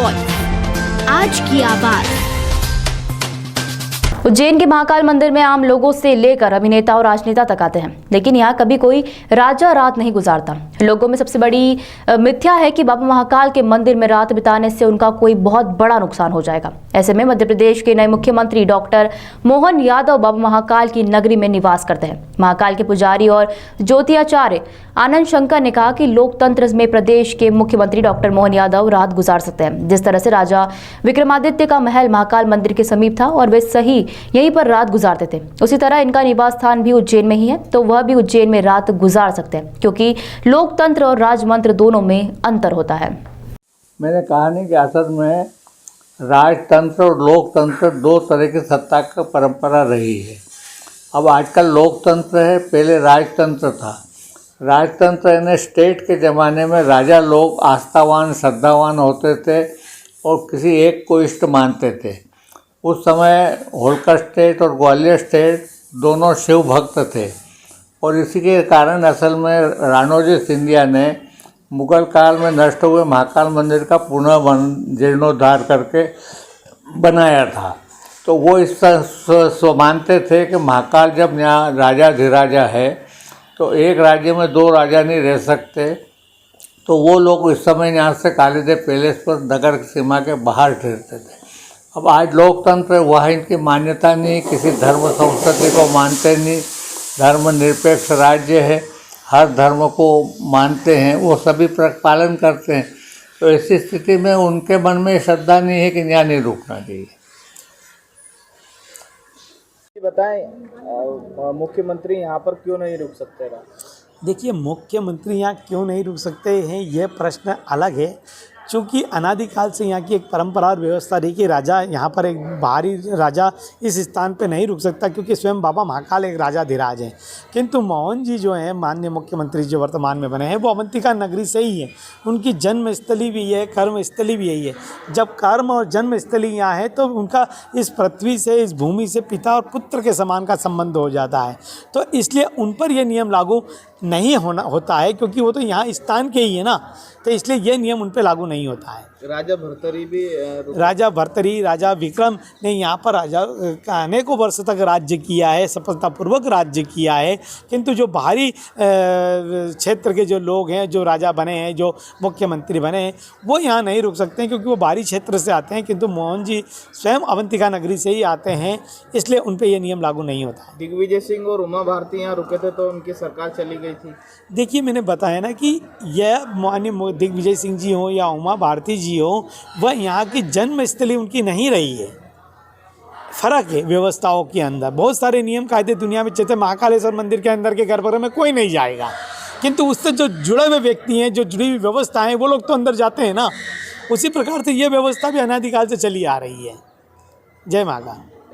Voice, आज की आवाज। उज्जैन के महाकाल मंदिर में आम लोगों से लेकर अभिनेता और राजनेता तक आते हैं, लेकिन यहाँ कभी कोई राजा रात नहीं गुजारता। लोगों में सबसे बड़ी मिथ्या है कि बाबा महाकाल के मंदिर में रात बिताने से उनका कोई बहुत बड़ा नुकसान हो जाएगा। ऐसे में मध्य प्रदेश के नए मुख्यमंत्री डॉक्टर मोहन यादव बाबा महाकाल की नगरी में निवास करते हैं। महाकाल के पुजारी और ज्योतिषाचार्य आनंद शंकर ने कहा कि लोकतंत्र में प्रदेश के मुख्यमंत्री डॉक्टर मोहन यादव रात गुजार सकते हैं। जिस तरह से राजा विक्रमादित्य का महल महाकाल मंदिर के समीप था और वे सही यहीं पर रात गुजारते थे, उसी तरह इनका निवास स्थान भी उज्जैन में ही है, तो वह भी उज्जैन में रात गुजार सकते हैं, क्योंकि लोकतंत्र और राजमंत्र दोनों में अंतर होता है। मैंने कहा नहीं कि असल में राजतंत्र और लोकतंत्र दो तरह की सत्ता का परंपरा रही है। अब आजकल लोकतंत्र है, पहले राजतंत्र था। राजतंत्र यानी स्टेट के ज़माने में राजा लोग आस्थावान श्रद्धावान होते थे और किसी एक को इष्ट मानते थे। उस समय होलकर स्टेट और ग्वालियर स्टेट दोनों शिव भक्त थे और इसी के कारण असल में राणोजी सिंधिया ने मुगल काल में नष्ट हुए महाकाल मंदिर का पुनः जीर्णोद्धार करके बनाया था। तो वो इस मानते थे कि महाकाल जब यहाँ राजाधिराजा है तो एक राज्य में दो राजा नहीं रह सकते, तो वो लोग इस समय यहाँ से कालीदेव पैलेस पर नगर की सीमा के बाहर ठहरते थे। अब आज लोकतंत्र वह इनकी मान्यता नहीं, किसी धर्म संस्कृति को मानते नहीं, धर्मनिरपेक्ष राज्य है, हर धर्म को मानते हैं, वो सभी पालन करते हैं। तो ऐसी स्थिति में उनके मन में श्रद्धा नहीं है कि यहाँ नहीं रुकना चाहिए। बताएं, मुख्यमंत्री यहाँ पर क्यों नहीं रुक सकते? देखिए, मुख्यमंत्री यहाँ क्यों नहीं रुक सकते हैं, यह प्रश्न अलग है, क्योंकि अनादिकाल से यहाँ की एक परंपरा और व्यवस्था रही कि राजा यहाँ पर एक बाहरी राजा इस स्थान पे नहीं रुक सकता, क्योंकि स्वयं बाबा महाकाल एक राजाधिराज हैं। किंतु मोहन जी जो हैं, माननीय मुख्यमंत्री जो वर्तमान में बने हैं, वो अवंतिका नगरी से ही है। उनकी जन्मस्थली भी है, कर्मस्थली भी यही है। जब कर्म और जन्मस्थली यहाँ है तो उनका इस पृथ्वी से, इस भूमि से पिता और पुत्र के समान का संबंध हो जाता है। तो इसलिए उन पर यह नियम लागू नहीं होता है, क्योंकि वो तो यहाँ स्थान के ही है ना, तो इसलिए ये नियम उन पे लागू नहीं होता है। राजा भर्तरी, राजा विक्रम ने यहाँ पर अनेकों वर्ष तक राज्य किया है, सफलतापूर्वक राज्य किया है। किंतु जो बाहरी क्षेत्र के जो लोग हैं, जो राजा बने हैं, जो मुख्यमंत्री बने हैं, वो यहाँ नहीं रुक सकते हैं, क्योंकि वो बाहरी क्षेत्र से आते हैं। किंतु मोहन जी स्वयं अवंतिका नगरी से ही आते हैं, इसलिए उन पर यह नियम लागू नहीं होता है। दिग्विजय सिंह और उमा भारती यहाँ रुके थे तो उनकी सरकार चली गई थी। देखिए, मैंने बताया ना कि यह माननीय दिग्विजय सिंह जी हों या उमा भारती जी हो, वह यहाँ की जन्मस्थली उनकी नहीं रही है। फर्क है व्यवस्थाओं के अंदर। बहुत सारे नियम कायदे दुनिया में चलते। महाकालेश्वर मंदिर के अंदर के गर्भगृह में कोई नहीं जाएगा, किंतु उससे जो जुड़े हुए व्यक्ति हैं, जो जुड़ी हुई व्यवस्था है, वो लोग तो अंदर जाते हैं ना। उसी प्रकार से ये व्यवस्था भी अनादिकाल से चली आ रही है। जय महाकाल।